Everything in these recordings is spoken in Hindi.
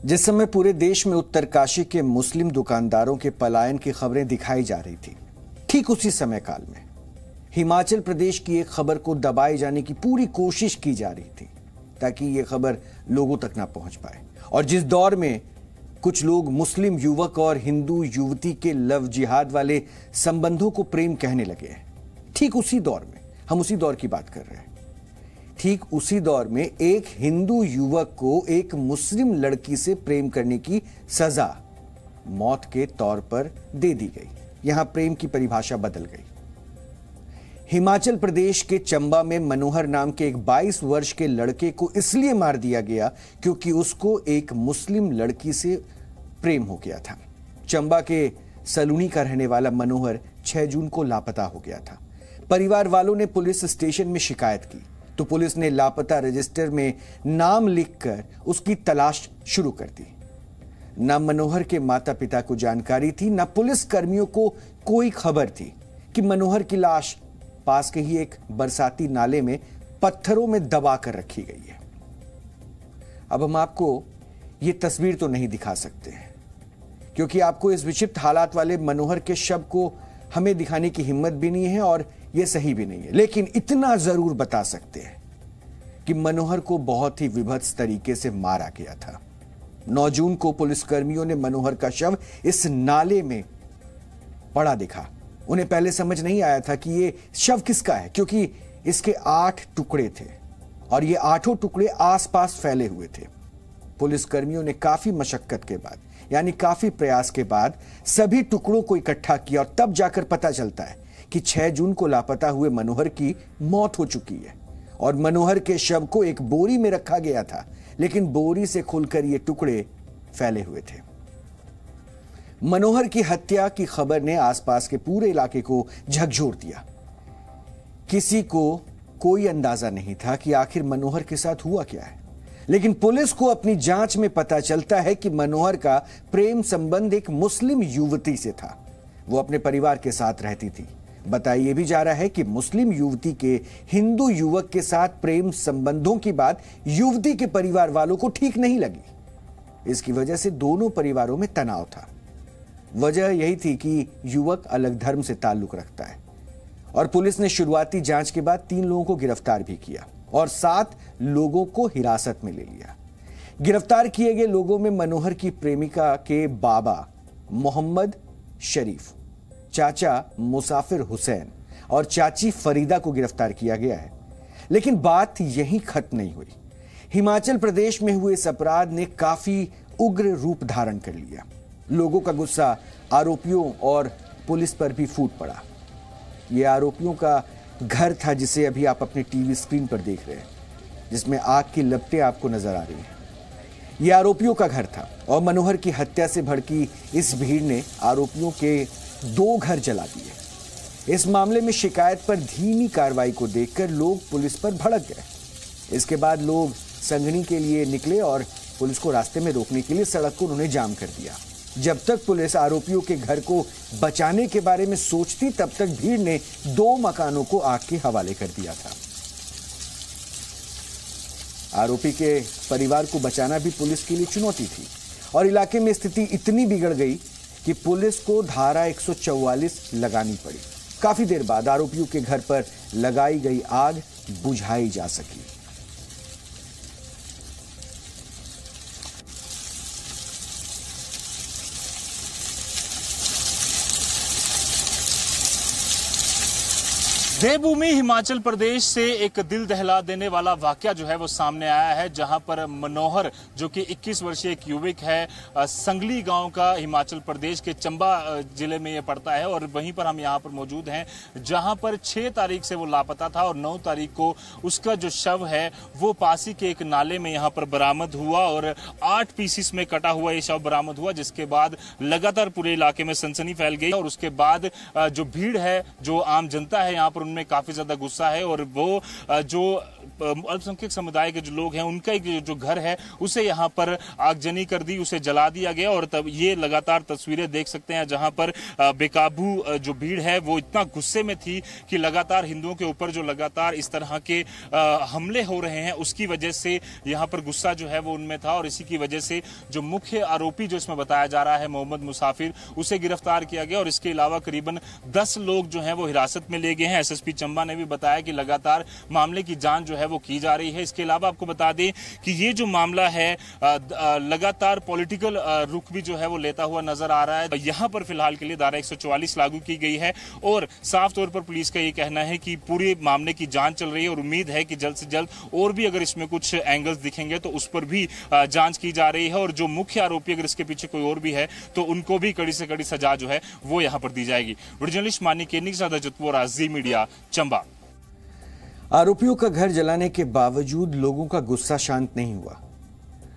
जिस समय पूरे देश में उत्तरकाशी के मुस्लिम दुकानदारों के पलायन की खबरें दिखाई जा रही थी, ठीक उसी समय काल में हिमाचल प्रदेश की एक खबर को दबाए जाने की पूरी कोशिश की जा रही थी ताकि यह खबर लोगों तक ना पहुंच पाए। और जिस दौर में कुछ लोग मुस्लिम युवक और हिंदू युवती के लव जिहाद वाले संबंधों को प्रेम कहने लगे हैं, ठीक उसी दौर में हम उसी दौर की बात कर रहे हैं। ठीक उसी दौर में एक हिंदू युवक को एक मुस्लिम लड़की से प्रेम करने की सजा मौत के तौर पर दे दी गई। यहां प्रेम की परिभाषा बदल गई। हिमाचल प्रदेश के चंबा में मनोहर नाम के एक 22 वर्ष के लड़के को इसलिए मार दिया गया क्योंकि उसको एक मुस्लिम लड़की से प्रेम हो गया था। चंबा के सलूनी का रहने वाला मनोहर 6 जून को लापता हो गया था। परिवार वालों ने पुलिस स्टेशन में शिकायत की तो पुलिस ने लापता रजिस्टर में नाम लिखकर उसकी तलाश शुरू कर दी। न मनोहर के माता पिता को जानकारी थी, न पुलिस कर्मियों को कोई खबर थी कि मनोहर की लाश पास के ही एक बरसाती नाले में पत्थरों में दबा कर रखी गई है। अब हम आपको यह तस्वीर तो नहीं दिखा सकते हैं क्योंकि आपको इस विचित्र हालात वाले मनोहर के शव को हमें दिखाने की हिम्मत भी नहीं है और यह सही भी नहीं है, लेकिन इतना जरूर बता सकते हैं कि मनोहर को बहुत ही विभत्स तरीके से मारा गया था। 9 जून को पुलिसकर्मियों ने मनोहर का शव इस नाले में पड़ा देखा। उन्हें पहले समझ नहीं आया था कि यह शव किसका है क्योंकि इसके 8 टुकड़े थे और ये 8 टुकड़े आसपास फैले हुए थे। पुलिसकर्मियों ने काफी मशक्कत के बाद यानी काफी प्रयास के बाद सभी टुकड़ों को इकट्ठा किया और तब जाकर पता चलता है कि 6 जून को लापता हुए मनोहर की मौत हो चुकी है और मनोहर के शव को एक बोरी में रखा गया था, लेकिन बोरी से खुलकर ये टुकड़े फैले हुए थे। मनोहर की हत्या की खबर ने आसपास के पूरे इलाके को झकझोर दिया। किसी को कोई अंदाजा नहीं था कि आखिर मनोहर के साथ हुआ क्या है, लेकिन पुलिस को अपनी जांच में पता चलता है कि मनोहर का प्रेम संबंध एक मुस्लिम युवती से था। वो अपने परिवार के साथ रहती थी। बताया यह भी जा रहा है कि मुस्लिम युवती के हिंदू युवक के साथ प्रेम संबंधों की बात युवती के परिवार वालों को ठीक नहीं लगी। इसकी वजह से दोनों परिवारों में तनाव था। वजह यही थी कि युवक अलग धर्म से ताल्लुक रखता है और पुलिस ने शुरुआती जांच के बाद 3 लोगों को गिरफ्तार भी किया और 7 लोगों को हिरासत में ले लिया। गिरफ्तार किए गए लोगों में मनोहर की प्रेमिका के बाबा मोहम्मद शरीफ, चाचा मुसाफिर हुसैन और चाची फरीदा को गिरफ्तार किया गया है। लेकिन बात यहीं खत्म नहीं हुई। हिमाचल प्रदेश में हुए इस अपराध ने काफी उग्र रूप धारण कर लिया। लोगों का गुस्सा आरोपियों और पुलिस पर भी फूट पड़ा। यह आरोपियों का घर था जिसे अभी आप अपने टीवी स्क्रीन पर देख रहे हैं, जिसमें आग की लपटें आपको नजर आ रही हैं। यह आरोपियों का घर था और मनोहर की हत्या से भड़की इस भीड़ ने आरोपियों के 2 घर जला दिए। इस मामले में शिकायत पर धीमी कार्रवाई को देखकर लोग पुलिस पर भड़क गए। इसके बाद लोग संगनी के लिए निकले और पुलिस को रास्ते में रोकने के लिए सड़क को उन्होंने जाम कर दिया। जब तक पुलिस आरोपियों के घर को बचाने के बारे में सोचती, तब तक भीड़ ने 2 मकानों को आग के हवाले कर दिया था। आरोपी के परिवार को बचाना भी पुलिस के लिए चुनौती थी और इलाके में स्थिति इतनी बिगड़ गई कि पुलिस को धारा 144 लगानी पड़ी। काफी देर बाद आरोपियों के घर पर लगाई गई आग बुझाई जा सकी। देवभूमि हिमाचल प्रदेश से एक दिल दहला देने वाला वाकया जो है वो सामने आया है, जहां पर मनोहर जो कि 21 वर्षीय एक युवक है, संगली गांव का, हिमाचल प्रदेश के चंबा जिले में ये पड़ता है और वहीं पर हम यहां पर मौजूद हैं जहां पर 6 तारीख से वो लापता था और 9 तारीख को उसका जो शव है वो पासी के एक नाले में यहां पर बरामद हुआ और 8 पीसेस में कटा हुआ ये शव बरामद हुआ, जिसके बाद लगातार पूरे इलाके में सनसनी फैल गई और उसके बाद जो भीड़ है, जो आम जनता है यहाँ पर उनमें काफी ज्यादा गुस्सा है और वो जो अल्पसंख्यक समुदाय के जो लोग हैं उनका एक जो घर है उसे यहाँ पर आगजनी कर दी, उसे जला दिया गया। और तब ये लगातार तस्वीरें देख सकते हैं जहां पर बेकाबू जो भीड़ है वो इतना गुस्से में थी कि लगातार हिंदुओं के ऊपर जो लगातार इस तरह के हमले हो रहे हैं उसकी वजह से यहाँ पर गुस्सा जो है वो उनमें था। और इसी की वजह से जो मुख्य आरोपी जो इसमें बताया जा रहा है मोहम्मद मुसाफिर, उसे गिरफ्तार किया गया और इसके अलावा करीबन 10 लोग जो हैं वो हिरासत में ले गए हैं। एसएसपी चंबा ने भी बताया कि लगातार मामले की जांच जो है वो की जा रही है। इसके अलावा आपको बता दें कि ये जो मामला है लगातार पॉलिटिकल रुख भी जो है वो लेता हुआ नजर आ रहा है। यहाँ पर फिलहाल के लिए धारा 144 लागू की गई है और साफ तौर पर पुलिस का ये कहना है कि पूरे मामले की जांच चल रही है और उम्मीद है कि जल्द से जल्द और भी अगर इसमें कुछ एंगल्स दिखेंगे तो उस पर भी जांच की जा रही है और जो मुख्य आरोपी अगर इसके पीछे कोई और भी है तो उनको भी कड़ी से कड़ी सजा जो है वो यहाँ पर दी जाएगी। जर्नलिस्ट मानी केनी के साथ जतपुर जी मीडिया चंबा। आरोपियों का घर जलाने के बावजूद लोगों का गुस्सा शांत नहीं हुआ।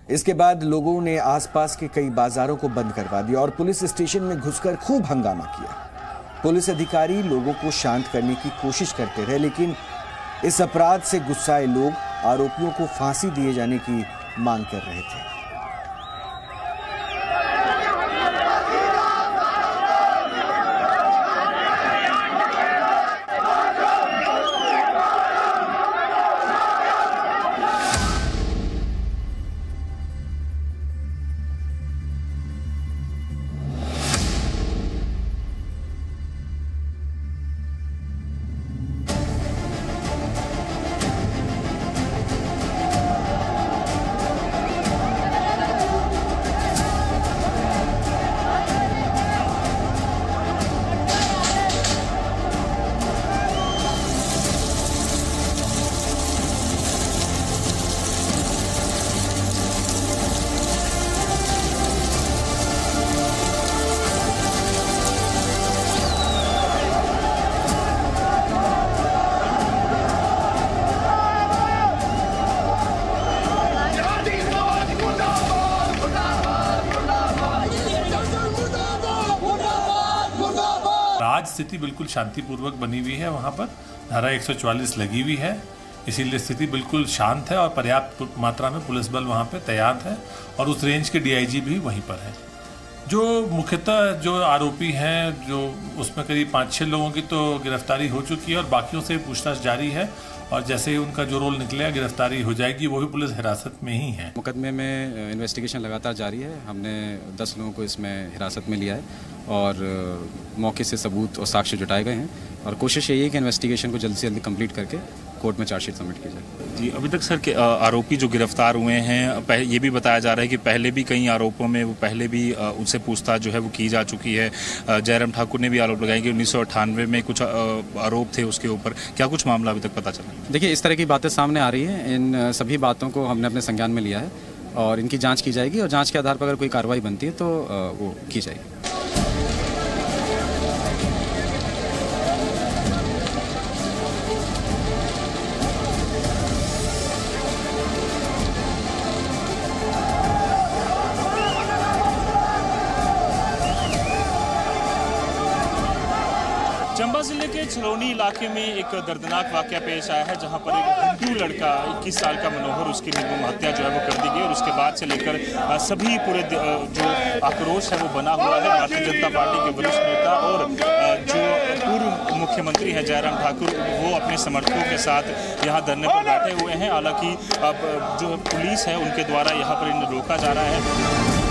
इसके बाद लोगों ने आसपास के कई बाजारों को बंद करवा दिया और पुलिस स्टेशन में घुसकर खूब हंगामा किया। पुलिस अधिकारी लोगों को शांत करने की कोशिश करते रहे, लेकिन इस अपराध से गुस्साए लोग आरोपियों को फांसी दिए जाने की मांग कर रहे थे। आज स्थिति बिल्कुल शांतिपूर्वक बनी हुई है। वहाँ पर धारा 144 लगी हुई है, इसीलिए स्थिति बिल्कुल शांत है और पर्याप्त मात्रा में पुलिस बल वहाँ पे तैयार है और उस रेंज के डीआईजी भी वहीं पर है। जो मुख्यतः जो आरोपी हैं, जो उसमें करीब 5-6 लोगों की तो गिरफ्तारी हो चुकी है और बाकियों से पूछताछ जारी है और जैसे ही उनका जो रोल निकलेगा गिरफ्तारी हो जाएगी। वो भी पुलिस हिरासत में ही है। मुकदमे में इन्वेस्टिगेशन लगातार जारी है। हमने 10 लोगों को इसमें हिरासत में लिया है और मौके से सबूत और साक्ष्य जुटाए गए हैं और कोशिश यही है कि इन्वेस्टिगेशन को जल्द से जल्द कंप्लीट करके कोर्ट में चार्जशीट सबमिट की जाए। जी, अभी तक सर के आरोपी जो गिरफ्तार हुए हैं, ये भी बताया जा रहा है कि पहले भी कई आरोपों में वो पहले भी उनसे पूछताछ जो है वो की जा चुकी है। जयराम ठाकुर ने भी आरोप लगाए कि 1998 में कुछ आरोप थे उसके ऊपर। क्या कुछ मामला अभी तक पता चला? देखिए, इस तरह की बातें सामने आ रही हैं। इन सभी बातों को हमने अपने संज्ञान में लिया है और इनकी जाँच की जाएगी और जाँच के आधार पर अगर कोई कार्रवाई बनती है तो वो की जाएगी। चंबा जिले के छलौनी इलाके में एक दर्दनाक वाकया पेश आया है जहां पर एक हिंदू लड़का 21 साल का मनोहर, उसकी निर्मम हत्या जो है वो कर दी गई और उसके बाद से लेकर सभी पूरे जो आक्रोश है वो बना हुआ है। भारतीय जनता पार्टी के वरिष्ठ नेता और जो पूर्व मुख्यमंत्री है जयराम ठाकुर, वो अपने समर्थकों के साथ यहाँ धरने पर बैठे हुए हैं। हालांकि अब जो पुलिस है उनके द्वारा यहाँ पर इन्हें रोका जा रहा है।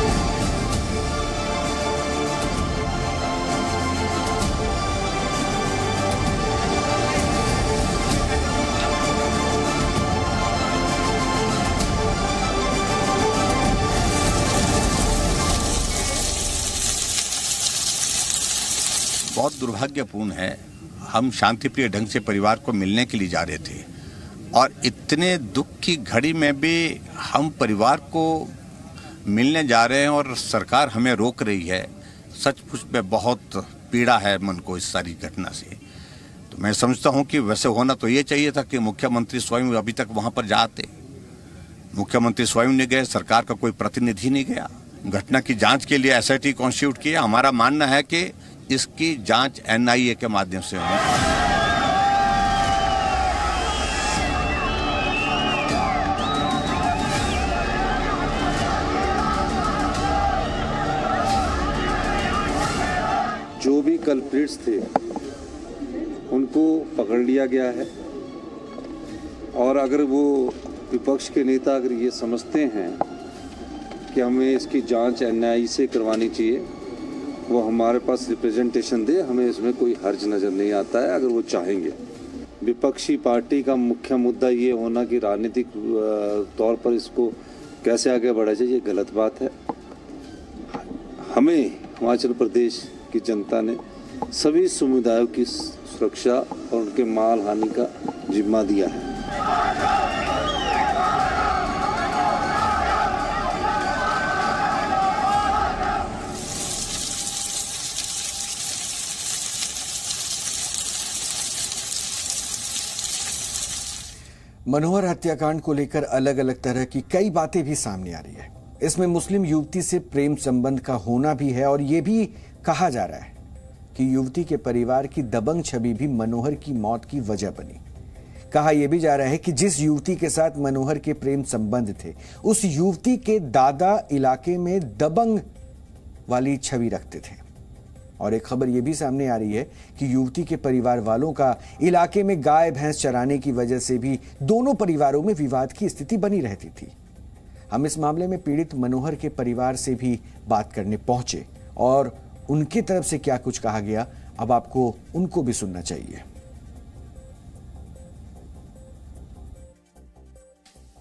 बहुत दुर्भाग्यपूर्ण है। हम शांतिप्रिय ढंग से परिवार को मिलने के लिए जा रहे थे और इतने दुख की घड़ी में भी हम परिवार को मिलने जा रहे हैं और सरकार हमें रोक रही है। सचमुच में बहुत पीड़ा है मन को इस सारी घटना से। तो मैं समझता हूं कि वैसे होना तो ये चाहिए था कि मुख्यमंत्री स्वयं अभी तक वहां पर जाते। मुख्यमंत्री स्वयं नहीं गए, सरकार का कोई प्रतिनिधि नहीं गया। घटना की जांच के लिए एसआईटी कॉन्स्टिट्यूट किया। हमारा मानना है कि इसकी जांच एनआईए के माध्यम से होनी। कल्प्रिट्स थे उनको पकड़ लिया गया है। और अगर वो विपक्ष के नेता अगर ये समझते हैं कि हमें इसकी जांच NIA से करवानी चाहिए, वो हमारे पास रिप्रेजेंटेशन दे, हमें इसमें कोई हर्ज नज़र नहीं आता है अगर वो चाहेंगे। विपक्षी पार्टी का मुख्य मुद्दा ये होना कि राजनीतिक तौर पर इसको कैसे आगे बढ़ाया जाए, ये गलत बात है। हमें हिमाचल प्रदेश की जनता ने सभी समुदायों की सुरक्षा और उनके माल हानि का जिम्मा दिया है। मनोहर हत्याकांड को लेकर अलग अलग तरह की कई बातें भी सामने आ रही है। इसमें मुस्लिम युवती से प्रेम संबंध का होना भी है और ये भी कहा जा रहा है कि युवती के परिवार की दबंग छवि भी मनोहर की मौत की वजह बनी। कहा यह भी जा रहा है कि जिस युवती के साथ मनोहर के प्रेम संबंध थे, उस युवती के दादा इलाके में दबंग वाली छवि रखते थे। और एक खबर यह भी सामने आ रही है कि युवती के परिवार वालों का इलाके में गाय भैंस चराने की वजह से भी दोनों परिवारों में विवाद की स्थिति बनी रहती थी। हम इस मामले में पीड़ित मनोहर के परिवार से भी बात करने पहुंचे और उनकी तरफ से क्या कुछ कहा गया, अब आपको उनको भी सुनना चाहिए।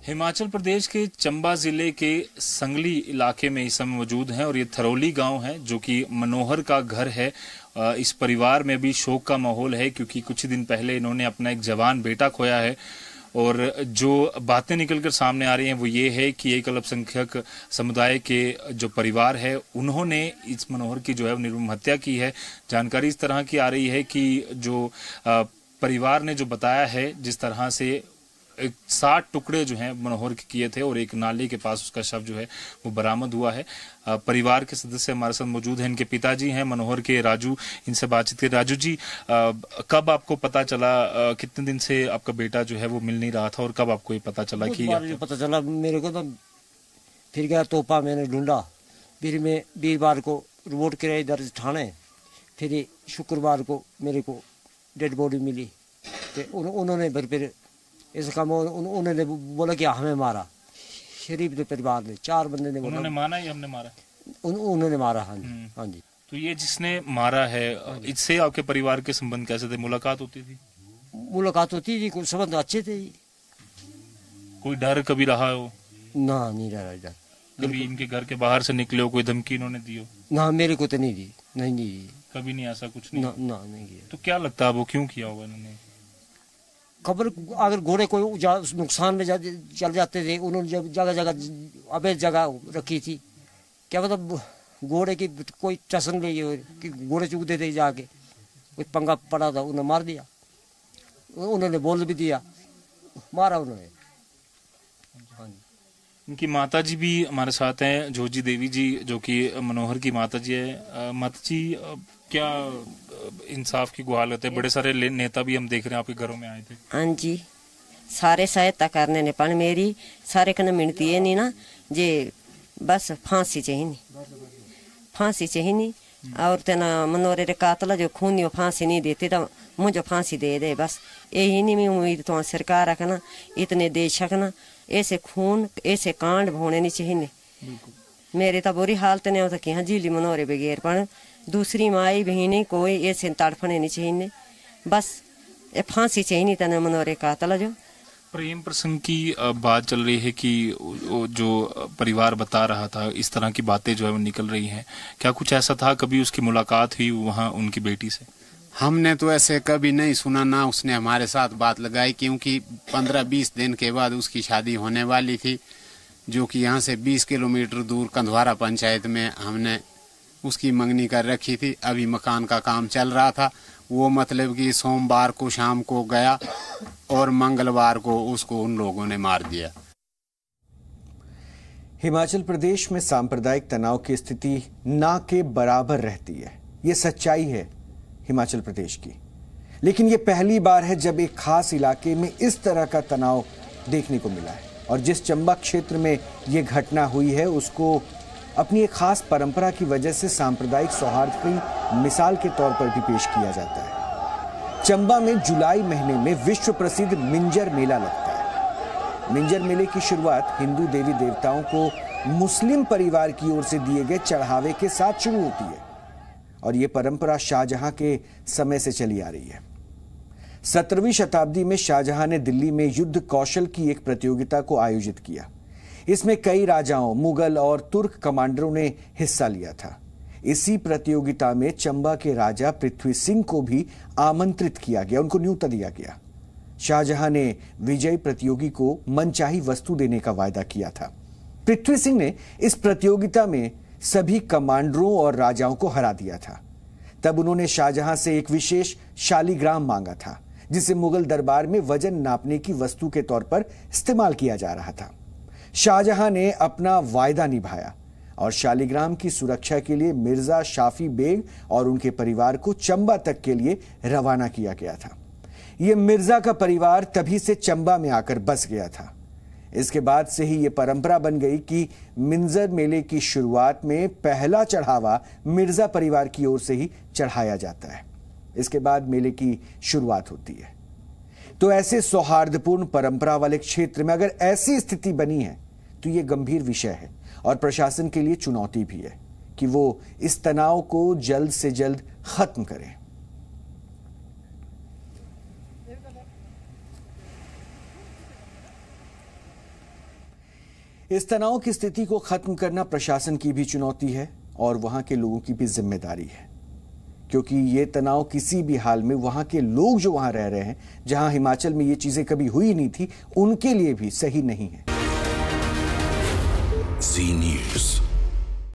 हिमाचल प्रदेश के चंबा जिले के संगली इलाके में इस समय मौजूद हैं और ये थरौली गांव है जो कि मनोहर का घर है। इस परिवार में भी शोक का माहौल है क्योंकि कुछ दिन पहले इन्होंने अपना एक जवान बेटा खोया है। और जो बातें निकलकर सामने आ रही हैं वो ये है कि एक अल्पसंख्यक समुदाय के जो परिवार है उन्होंने इस मनोहर की जो है निर्मम हत्या की है। जानकारी इस तरह की आ रही है कि जो परिवार ने जो बताया है, जिस तरह से 60 टुकड़े जो हैं मनोहर के किए थे और एक नाले के पास उसका शव जो है वो बरामद हुआ है। परिवार के सदस्य हमारे साथ मौजूद हैं। इनके पिताजी हैं मनोहर के, राजू, इनसे बातचीत करें। राजू जी, कब आपको पता चला, कितने दिन से आपका बेटा जो है वो मिल नहीं रहा था और कब आपको ये पता चला कि पता चला मेरे को तो फिर गया तोपा, मैंने ढूंढा, फिर मैं वीरवार को रिपोर्ट किया इधर थाने, फिर शुक्रवार को मेरे को डेड बॉडी मिली। उन्होंने फिर इस काम उन्होंने बोला कि हमें मारा, शरीफ ने परिवार ने 4 बंदे ने बोला। उन्होंने माना या हमने मारा? उन्होंने मारा। हाँ जी, हाँ जी। तो ये जिसने मारा है, इससे आपके परिवार के संबंध कैसे थे? मुलाकात होती थी? मुलाकात होती थी, कुछ संबंध अच्छे थे। कोई डर कभी रहा हो? ना, नहीं रहा डर। कभी इनके घर के बाहर से निकले हो, कोई धमकी इन्होंने दी हो? ना, मेरे को तो नहीं दी, नहीं दी कभी नहीं, ऐसा कुछ नहीं? ना, नहीं किया। तो क्या लगता है वो क्यों किया होगा इन्होंने? खबर, अगर घोड़े कोई नुकसान में चल जाते थे, उन्होंने जब जगह जगह अवैध जगह रखी थी, क्या मतलब घोड़े की कोई टसन नहीं हो कि घोड़े चूकते थे, जाके कोई पंगा पड़ा था, उन्हें मार दिया। उन्होंने बोल भी दिया, मारा उन्होंने। उनकी माता जी भी हमारे साथ हैं, जोजी देवी जी, जो कि मनोहर की माता जी है। माता जी, क्या इंसाफ की गुहार लगते हैं? बड़े सारे नेता भी हम देख रहे हैं आपके घरों में आए थे। हाँ जी, सारे सहायता करने ने, पर मेरी सारे कने मिनती है नहीं ना, जे बस फांसी चाहिए नहीं, फांसी चाहिए नहीं। और तना मनोहर रे कातला जो खूनी फांसी नहीं देते तो मुझे फांसी दे दे, बस यही नहीं मैं उम्मीद तो सरकार रखना, इतने देश रखना, ऐसे खून ऐसे कांड होने नहीं चाहिए। मेरे तो बुरी हालत नहीं होता कि हाँ झीली मनोहर बगैर, पर दूसरी माई बहनी कोई ऐसे तड़फने नहीं चाहिए, बस ये फांसी चाहिए नहीं तना मनोहर कातला। जो प्रेम प्रसंग की बात चल रही है कि जो परिवार बता रहा था, इस तरह की बातें जो है वो निकल रही हैं, क्या कुछ ऐसा था? कभी उसकी मुलाकात हुई वहाँ उनकी बेटी से? हमने तो ऐसे कभी नहीं सुना, ना उसने हमारे साथ बात लगाई, क्योंकि 15-20 दिन के बाद उसकी शादी होने वाली थी, जो कि यहाँ से 20 किलोमीटर दूर कंधवारा पंचायत में हमने उसकी मंगनी कर रखी थी। अभी मकान का काम चल रहा था। वो मतलब कि सोमवार को शाम को गया और मंगलवार को उसको उन लोगों ने मार दिया। हिमाचल प्रदेश में सांप्रदायिक तनाव की स्थिति ना के बराबर रहती है, ये सच्चाई है हिमाचल प्रदेश की। लेकिन ये पहली बार है जब एक खास इलाके में इस तरह का तनाव देखने को मिला है। और जिस चंबा क्षेत्र में ये घटना हुई है उसको अपनी एक खास परंपरा की वजह से सांप्रदायिक सौहार्द की मिसाल के तौर पर भी पेश किया जाता है। चंबा में जुलाई महीने में विश्व प्रसिद्ध मिंजर मेला लगता है। मिंजर मेले की शुरुआत हिंदू देवी देवताओं को मुस्लिम परिवार की ओर से दिए गए चढ़ावे के साथ शुरू होती है और यह परंपरा शाहजहां के समय से चली आ रही है। 17वीं शताब्दी में शाहजहां ने दिल्ली में युद्ध कौशल की एक प्रतियोगिता को आयोजित किया। इसमें कई राजाओं, मुगल और तुर्क कमांडरों ने हिस्सा लिया था। इसी प्रतियोगिता में चंबा के राजा पृथ्वी सिंह को भी आमंत्रित किया गया, उनको न्योता दिया गया। शाहजहां ने विजयी प्रतियोगी को मनचाही वस्तु देने का वायदा किया था। पृथ्वी सिंह ने इस प्रतियोगिता में सभी कमांडरों और राजाओं को हरा दिया था। तब उन्होंने शाहजहां से एक विशेष शालिग्राम मांगा था, जिसे मुगल दरबार में वजन नापने की वस्तु के तौर पर इस्तेमाल किया जा रहा था। शाहजहां ने अपना वायदा निभाया और शालिग्राम की सुरक्षा के लिए मिर्जा शाफी बेग और उनके परिवार को चंबा तक के लिए रवाना किया गया था। यह मिर्जा का परिवार तभी से चंबा में आकर बस गया था। इसके बाद से ही यह परंपरा बन गई कि मिंजर मेले की शुरुआत में पहला चढ़ावा मिर्जा परिवार की ओर से ही चढ़ाया जाता है। इसके बाद मेले की शुरुआत होती है। तो ऐसे सौहार्दपूर्ण परंपरा वाले क्षेत्र में अगर ऐसी स्थिति बनी है तो यह गंभीर विषय है और प्रशासन के लिए चुनौती भी है कि वो इस तनाव को जल्द से जल्द खत्म करें। इस तनाव की स्थिति को खत्म करना प्रशासन की भी चुनौती है और वहां के लोगों की भी जिम्मेदारी है, क्योंकि ये तनाव किसी भी हाल में वहां के लोग जो वहां रह रहे हैं, जहां हिमाचल में ये चीजें कभी हुई नहीं थी, उनके लिए भी सही नहीं है। Zee News.